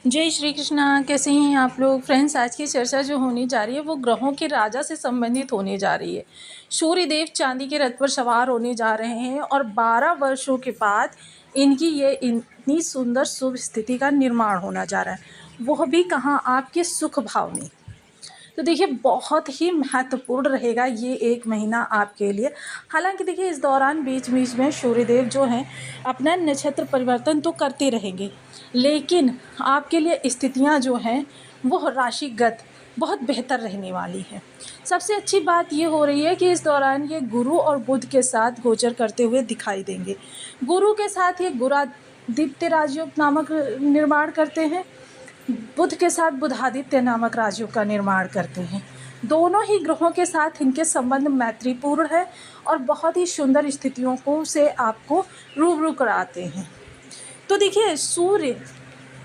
जय श्री कृष्णा। कैसे हैं आप लोग फ्रेंड्स। आज की चर्चा जो होने जा रही है वो ग्रहों के राजा से संबंधित होने जा रही है। सूर्य देव चांदी के रथ पर सवार होने जा रहे हैं और 12 वर्षों के बाद इनकी ये इतनी सुंदर शुभ स्थिति का निर्माण होना जा रहा है, वह भी कहाँ, आपके सुख भाव में। तो देखिए बहुत ही महत्वपूर्ण रहेगा ये एक महीना आपके लिए। हालांकि देखिए इस दौरान बीच बीच में सूर्यदेव जो हैं अपना नक्षत्र परिवर्तन तो करते रहेंगे, लेकिन आपके लिए स्थितियां जो हैं वो राशिगत बहुत बेहतर रहने वाली है। सबसे अच्छी बात ये हो रही है कि इस दौरान ये गुरु और बुध के साथ गोचर करते हुए दिखाई देंगे। गुरु के साथ ये गुरादित्य राजयोग नामक निर्माण करते हैं, बुध के साथ बुधादित्य नामक राजयोग का निर्माण करते हैं। दोनों ही ग्रहों के साथ इनके संबंध मैत्रीपूर्ण है और बहुत ही सुंदर स्थितियों को से आपको रूबरू कराते हैं। तो देखिए सूर्य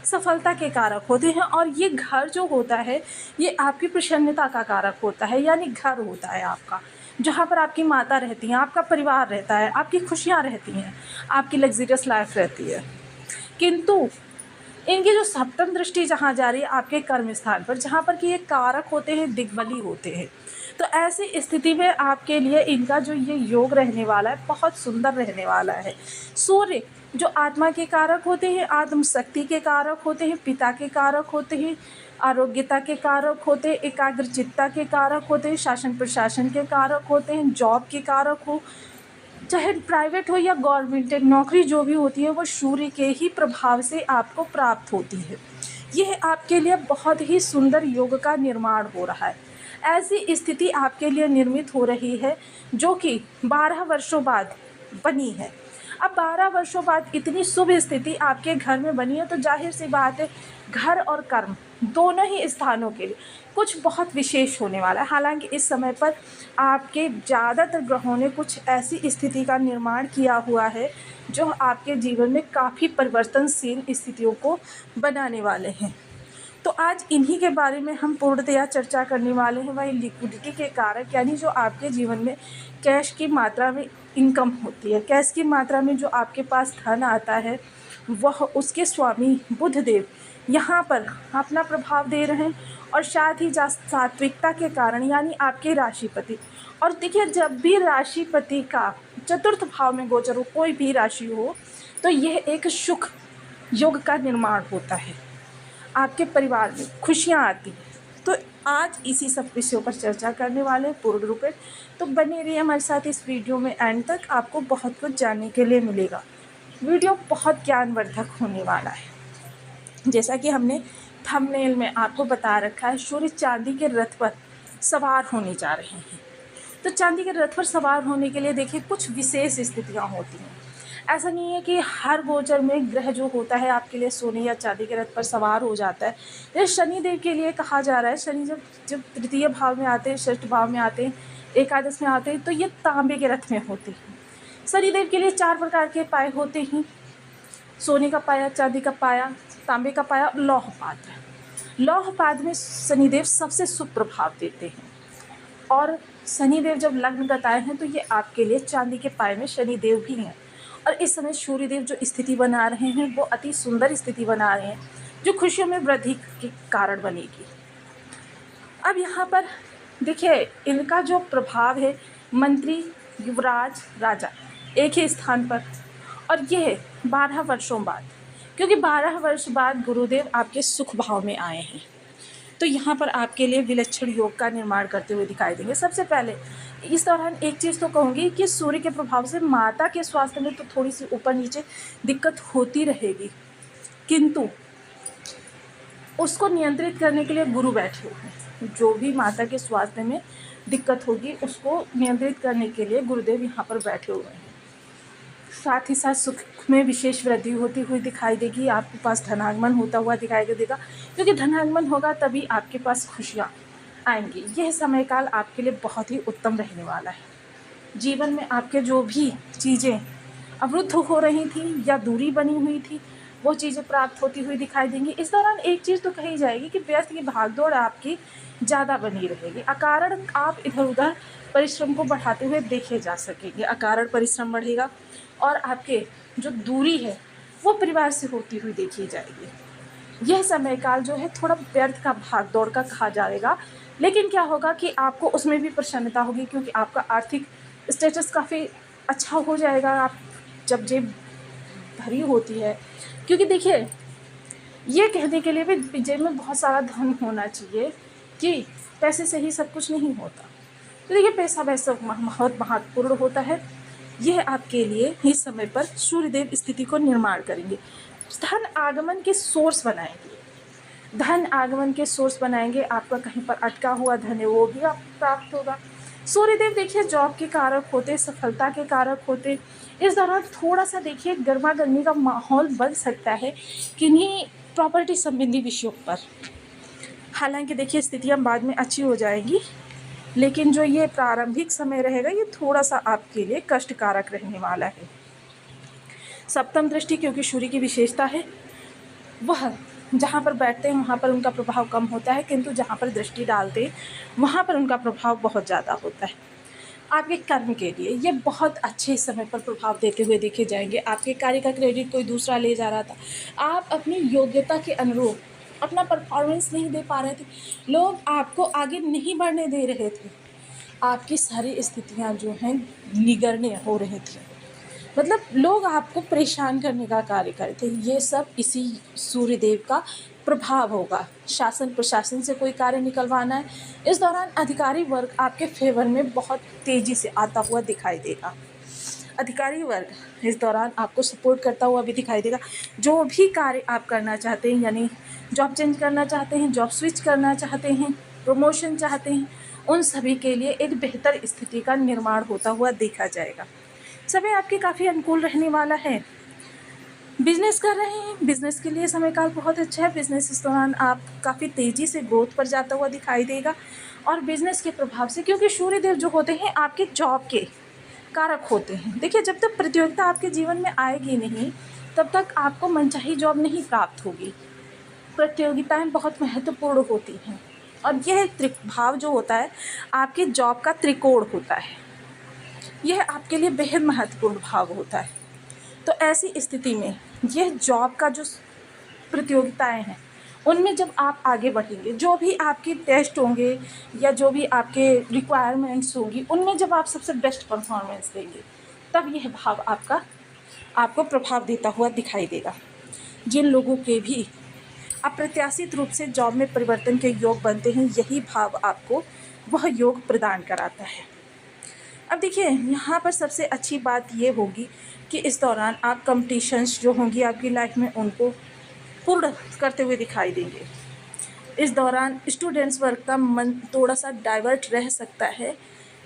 सफलता के कारक होते हैं और ये घर जो होता है ये आपकी प्रसन्नता का कारक होता है, यानी घर होता है आपका, जहाँ पर आपकी माता रहती हैं, आपका परिवार रहता है, आपकी खुशियाँ रहती हैं, आपकी लग्जरियस लाइफ रहती है। किंतु इनकी जो सप्तम दृष्टि जहाँ जा रही है आपके कर्म स्थान पर, जहाँ पर कि ये कारक होते हैं, दिग्बली होते हैं, तो ऐसी स्थिति में आपके लिए इनका जो ये योग रहने वाला है बहुत सुंदर रहने वाला है। सूर्य जो आत्मा के कारक होते हैं, आत्मशक्ति के कारक होते हैं, पिता के कारक होते हैं, आरोग्यता के कारक होते हैं, एकाग्रचित्ता के कारक होते हैं, शासन प्रशासन के कारक होते हैं, जॉब के कारक हो, चाहे प्राइवेट हो या गवर्नमेंट नौकरी जो भी होती है वो सूर्य के ही प्रभाव से आपको प्राप्त होती है। यह आपके लिए बहुत ही सुंदर योग का निर्माण हो रहा है। ऐसी स्थिति आपके लिए निर्मित हो रही है जो कि 12 वर्षों बाद बनी है। अब 12 वर्षों बाद इतनी शुभ स्थिति आपके घर में बनी है तो जाहिर सी बात है घर और कर्म दोनों ही स्थानों के लिए कुछ बहुत विशेष होने वाला है। हालांकि इस समय पर आपके ज़्यादातर ग्रहों ने कुछ ऐसी स्थिति का निर्माण किया हुआ है जो आपके जीवन में काफ़ी परिवर्तनशील स्थितियों को बनाने वाले हैं। तो आज इन्हीं के बारे में हम पूर्णतया चर्चा करने वाले हैं। वही लिक्विडिटी के कारक, यानी जो आपके जीवन में कैश की मात्रा में इनकम होती है, कैश की मात्रा में जो आपके पास धन आता है, वह उसके स्वामी बुध देव यहाँ पर अपना प्रभाव दे रहे हैं और साथ ही सात्विकता के कारण, यानी आपके राशिपति। और देखिए जब भी राशिपति का चतुर्थ भाव में गोचर हो, कोई भी राशि हो, तो यह एक सुख योग का निर्माण होता है, आपके परिवार में खुशियाँ आती हैं। तो आज इसी सब विषयों पर चर्चा करने वाले हैं पूर्ण रूप में। तो बने रहिए हमारे साथ इस वीडियो में एंड तक, आपको बहुत कुछ जानने के लिए मिलेगा। वीडियो बहुत ज्ञानवर्धक होने वाला है। जैसा कि हमने थंबनेल में आपको बता रखा है, सूर्य चांदी के रथ पर सवार होने जा रहे हैं। तो चांदी के रथ पर सवार होने के लिए देखिए कुछ विशेष स्थितियाँ होती हैं। ऐसा नहीं है कि हर गोचर में ग्रह जो होता है आपके लिए सोने या चांदी के रथ पर सवार हो जाता है। ये शनिदेव के लिए कहा जा रहा है। शनि जब तृतीय भाव में आते हैं, षष्ठ भाव में आते हैं, एकादश में आते हैं, तो ये तांबे के रथ में होते हैं। शनिदेव के लिए 4 प्रकार के पाए होते हैं, सोने का पाया, चांदी का पाया, तांबे का पाया और लौह पात्र। लौह पात्र में शनिदेव सबसे शुभ प्रभाव देते हैं और शनिदेव जब लग्न बताए हैं तो ये आपके लिए चांदी के पाए में शनिदेव भी हैं। और इस समय सूर्यदेव जो स्थिति बना रहे हैं वो अति सुंदर स्थिति बना रहे हैं जो खुशियों में वृद्धि के कारण बनेगी। अब यहाँ पर देखिए इनका जो प्रभाव है, मंत्री, युवराज, राजा एक ही स्थान पर, और ये 12 वर्षों बाद, क्योंकि 12 वर्ष बाद गुरुदेव आपके सुख भाव में आए हैं, तो यहाँ पर आपके लिए विलक्षण योग का निर्माण करते हुए दिखाई देंगे। सबसे पहले इस दौरान एक चीज़ तो कहूँगी कि सूर्य के प्रभाव से माता के स्वास्थ्य में तो थोड़ी सी ऊपर नीचे दिक्कत होती रहेगी, किंतु उसको नियंत्रित करने के लिए गुरु बैठे हुए हैं। जो भी माता के स्वास्थ्य में दिक्कत होगी उसको नियंत्रित करने के लिए गुरुदेव यहाँ पर बैठे हुए हैं। साथ ही साथ सुख में विशेष वृद्धि होती हुई दिखाई देगी, आपके पास धनागमन होता हुआ दिखाई देगा, क्योंकि धनागमन होगा तभी आपके पास खुशियाँ आएंगी। यह समय काल आपके लिए बहुत ही उत्तम रहने वाला है। जीवन में आपके जो भी चीज़ें अवरुद्ध हो रही थी या दूरी बनी हुई थी वो चीज़ें प्राप्त होती हुई दिखाई देंगी। इस दौरान एक चीज़ तो कही जाएगी कि व्यस्त की भागदौड़ आपकी ज़्यादा बनी रहेगी, अकारण आप इधर उधर परिश्रम को बढ़ाते हुए देखे जा सकेंगे, अकारण परिश्रम बढ़ेगा और आपके जो दूरी है वो परिवार से होती हुई देखी जाएगी। यह समय काल जो है थोड़ा व्यर्थ का भाग दौड़ का कहा जाएगा, लेकिन क्या होगा कि आपको उसमें भी प्रसन्नता होगी, क्योंकि आपका आर्थिक स्टेटस काफ़ी अच्छा हो जाएगा आप जब जेब भरी होती है। क्योंकि देखिए, ये कहने के लिए भी जेब में बहुत सारा धन होना चाहिए कि पैसे से ही सब कुछ नहीं होता। तो देखिए, पैसा वैसा बहुत महत्वपूर्ण होता है। यह आपके लिए इस समय पर सूर्यदेव स्थिति को निर्माण करेंगे, धन आगमन के सोर्स बनाएंगे। धन आगमन के सोर्स बनाएंगे, आपका कहीं पर अटका हुआ धन है वो भी आपको प्राप्त होगा। सूर्यदेव देखिए जॉब के कारक होते, सफलता के कारक होते। इस दौरान थोड़ा सा देखिए गर्मा गर्मी का माहौल बन सकता है किन्हीं प्रॉपर्टी संबंधी विषयों पर। हालांकि देखिए स्थितियाँ बाद में अच्छी हो जाएंगी, लेकिन जो ये प्रारंभिक समय रहेगा ये थोड़ा सा आपके लिए कष्टकारक रहने वाला है। सप्तम दृष्टि, क्योंकि सूर्य की विशेषता है, वह जहाँ पर बैठते हैं वहाँ पर उनका प्रभाव कम होता है, किंतु जहाँ पर दृष्टि डालते हैं वहाँ पर उनका प्रभाव बहुत ज़्यादा होता है। आपके कर्म के लिए ये बहुत अच्छे समय पर प्रभाव देते हुए देखे जाएंगे। आपके कार्य का क्रेडिट कोई दूसरा ले जा रहा था, आप अपनी योग्यता के अनुरूप अपना परफॉर्मेंस नहीं दे पा रहे थे, लोग आपको आगे नहीं बढ़ने दे रहे थे, आपकी सारी स्थितियाँ जो हैं निगरने हो रही थी, मतलब लोग आपको परेशान करने का कार्य करते हैं। ये सब इसी सूर्यदेव का प्रभाव होगा। शासन प्रशासन से कोई कार्य निकलवाना है, इस दौरान अधिकारी वर्ग आपके फेवर में बहुत तेज़ी से आता हुआ दिखाई देगा। अधिकारी वर्ग इस दौरान आपको सपोर्ट करता हुआ भी दिखाई देगा। जो भी कार्य आप करना चाहते हैं, यानी जॉब चेंज करना चाहते हैं, जॉब स्विच करना चाहते हैं, प्रमोशन चाहते हैं, उन सभी के लिए एक बेहतर स्थिति का निर्माण होता हुआ देखा जाएगा। समय आपके काफ़ी अनुकूल रहने वाला है। बिजनेस कर रहे हैं, बिजनेस के लिए समय काल बहुत अच्छा है। बिजनेस इस दौरान आप काफ़ी तेज़ी से ग्रोथ पर जाता हुआ दिखाई देगा, और बिजनेस के प्रभाव से, क्योंकि सूर्यदेव जो होते हैं आपके जॉब के कारक होते हैं। देखिए, जब तक प्रतियोगिता आपके जीवन में आएगी नहीं तब तक आपको मनचाही जॉब नहीं प्राप्त होगी। प्रतियोगिताएं बहुत महत्वपूर्ण होती हैं, और यह त्रिभाव जो होता है आपके जॉब का त्रिकोण होता है, यह आपके लिए बेहद महत्वपूर्ण भाव होता है। तो ऐसी स्थिति में यह जॉब का जो प्रतियोगिताएं हैं उनमें जब आप आगे बढ़ेंगे, जो भी आपके टेस्ट होंगे या जो भी आपके रिक्वायरमेंट्स होंगी, उनमें जब आप सबसे बेस्ट परफॉर्मेंस देंगे तब यह भाव आपको प्रभाव देता हुआ दिखाई देगा। जिन लोगों के भी अप्रत्याशित रूप से जॉब में परिवर्तन के योग बनते हैं, यही भाव आपको वह योग प्रदान कराता है। अब देखिए, यहाँ पर सबसे अच्छी बात ये होगी कि इस दौरान आप कॉम्पिटिशन्स जो होंगी आपकी लाइफ में उनको पूर्ण करते हुए दिखाई देंगे। इस दौरान स्टूडेंट्स वर्ग का मन थोड़ा सा डाइवर्ट रह सकता है।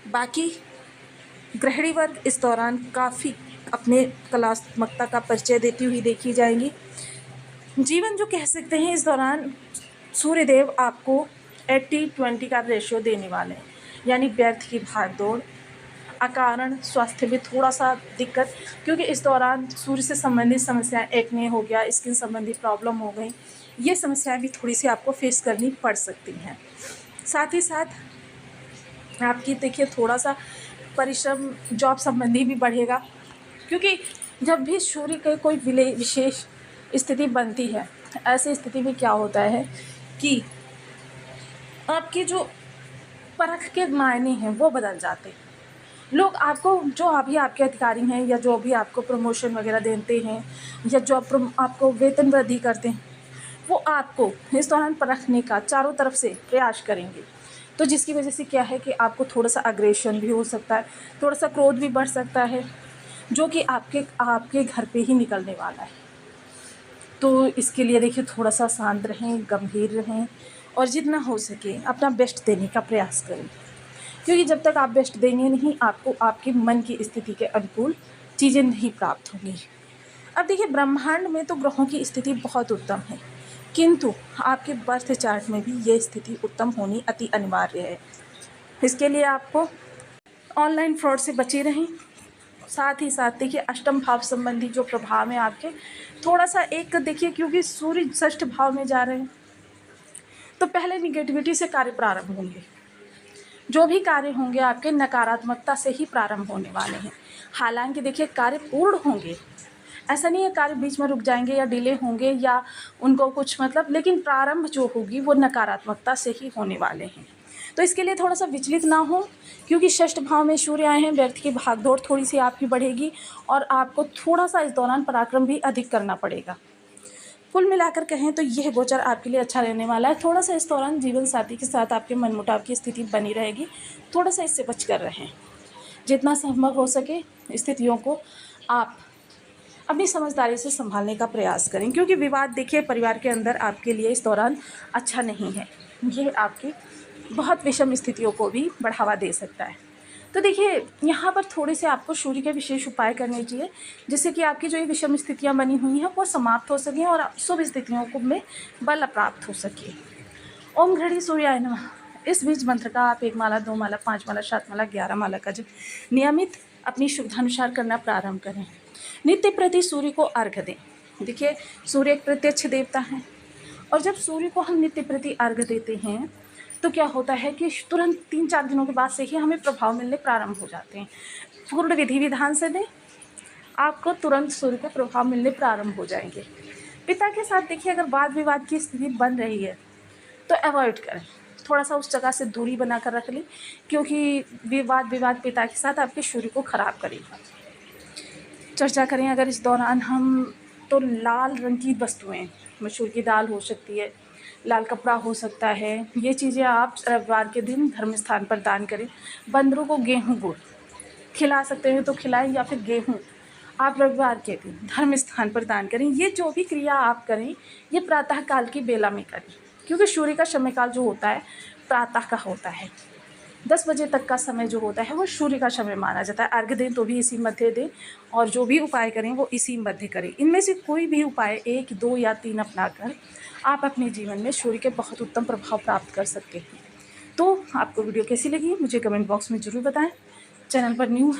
बाकी गृहिणी वर्ग इस दौरान काफ़ी अपने कलात्मकता का परिचय देती हुई देखी जाएंगी। जीवन जो कह सकते हैं, इस दौरान सूर्यदेव आपको 80-20 का रेशियो देने वाले हैं, यानी व्यर्थ की भागदौड़, अकारण स्वास्थ्य में थोड़ा सा दिक्कत, क्योंकि इस दौरान सूर्य से संबंधित समस्याएं, एक्ने हो गया, स्किन संबंधी प्रॉब्लम हो गई, ये समस्याएं भी थोड़ी सी आपको फेस करनी पड़ सकती हैं। साथ ही साथ आपकी देखिए थोड़ा सा परिश्रम जॉब संबंधी भी बढ़ेगा, क्योंकि जब भी सूर्य के कोई विशेष स्थिति बनती है, ऐसी स्थिति में क्या होता है कि आपके जो परख के मायने हैं वो बदल जाते हैं। लोग आपको, जो अभी आपके अधिकारी हैं या जो भी आपको प्रमोशन वगैरह देते हैं या जो आपको वेतन वृद्धि करते हैं, वो आपको इस दौरान परखने का चारों तरफ से प्रयास करेंगे। तो जिसकी वजह से क्या है कि आपको थोड़ा सा अग्रेशन भी हो सकता है, थोड़ा सा क्रोध भी बढ़ सकता है, जो कि आपके घर पे ही निकलने वाला है। तो इसके लिए देखिए थोड़ा सा शांत रहें, गंभीर रहें, और जितना हो सके अपना बेस्ट देने का प्रयास करें, क्योंकि जब तक आप बेस्ट देंगे नहीं, आपको आपके मन की स्थिति के अनुकूल चीज़ें नहीं प्राप्त होंगी। अब देखिए, ब्रह्मांड में तो ग्रहों की स्थिति बहुत उत्तम है, किंतु आपके बर्थ चार्ट में भी ये स्थिति उत्तम होनी अति अनिवार्य है। इसके लिए आपको ऑनलाइन फ्रॉड से बचे रहें। साथ ही साथ देखिए, अष्टम भाव संबंधी जो प्रभाव है आपके, थोड़ा सा एक देखिए, क्योंकि सूर्य षष्ठ भाव में जा रहे हैं तो पहले निगेटिविटी से कार्य प्रारंभ होंगे। जो भी कार्य होंगे आपके नकारात्मकता से ही प्रारंभ होने वाले हैं। हालांकि देखिए कार्य पूर्ण होंगे, ऐसा नहीं है कार्य बीच में रुक जाएंगे या डिले होंगे या उनको कुछ मतलब, लेकिन प्रारंभ जो होगी वो नकारात्मकता से ही होने वाले हैं। तो इसके लिए थोड़ा सा विचलित ना हो, क्योंकि षष्ठ भाव में सूर्य आए हैं, व्यर्थ की भागदौड़ थोड़ी सी आपकी बढ़ेगी और आपको थोड़ा सा इस दौरान पराक्रम भी अधिक करना पड़ेगा। कुल मिलाकर कहें तो यह गोचर आपके लिए अच्छा रहने वाला है। थोड़ा सा इस दौरान जीवन साथी के साथ आपके मनमुटाव की स्थिति बनी रहेगी, थोड़ा सा इससे बच कर रहें। जितना संभव हो सके स्थितियों को आप अपनी समझदारी से संभालने का प्रयास करें, क्योंकि विवाद देखिए परिवार के अंदर आपके लिए इस दौरान अच्छा नहीं है। ये आपकी बहुत विषम स्थितियों को भी बढ़ावा दे सकता है। तो देखिए यहाँ पर थोड़े से आपको सूर्य के विशेष उपाय करने चाहिए, जिससे कि आपकी जो ये विषम स्थितियाँ बनी हुई हैं वो समाप्त हो सकें और शुभ स्थितियों को में बल प्राप्त हो सके। ओम घड़ी सूर्याय नमः इस बीज मंत्र का आप 1 माला, 2 माला, 5 माला, 7 माला, 11 माला का जब नियमित अपनी शुद्धानुसार करना प्रारंभ करें। नित्य प्रति सूर्य को अर्घ्य दें। देखिए सूर्य एक प्रत्यक्ष देवता है और जब सूर्य को हम नित्य प्रति अर्घ्य देते हैं तो क्या होता है कि तुरंत 3-4 दिनों के बाद से ही हमें प्रभाव मिलने प्रारंभ हो जाते हैं। पूर्ण विधि विधान से दें, आपको तुरंत सूर्य के प्रभाव मिलने प्रारंभ हो जाएंगे। पिता के साथ देखिए अगर वाद विवाद की स्थिति बन रही है तो अवॉइड करें, थोड़ा सा उस जगह से दूरी बनाकर रख लें, क्योंकि विवाद पिता के साथ आपके सूर्य को खराब करेगा। चर्चा करें अगर इस दौरान हम, तो लाल रंग की वस्तुएं, मसूर की दाल हो सकती है, लाल कपड़ा हो सकता है, ये चीज़ें आप रविवार के दिन धर्म स्थान पर दान करें। बंदरों को गेहूँ गुड़ खिला सकते हैं तो खिलाएं, या फिर गेहूँ आप रविवार के दिन धर्म स्थान पर दान करें। ये जो भी क्रिया आप करें ये प्रातः काल की बेला में करें, क्योंकि सूर्य का समयकाल जो होता है प्रातः का होता है। 10 बजे तक का समय जो होता है वो सूर्य का समय माना जाता है। अर्घ्य दें तो भी इसी मध्य दें और जो भी उपाय करें वो इसी मध्य करें। इनमें से कोई भी उपाय 1, 2 या 3 अपनाकर आप अपने जीवन में सूर्य के बहुत उत्तम प्रभाव प्राप्त कर सकते हैं। तो आपको वीडियो कैसी लगी मुझे कमेंट बॉक्स में ज़रूर बताएं। चैनल पर न्यू है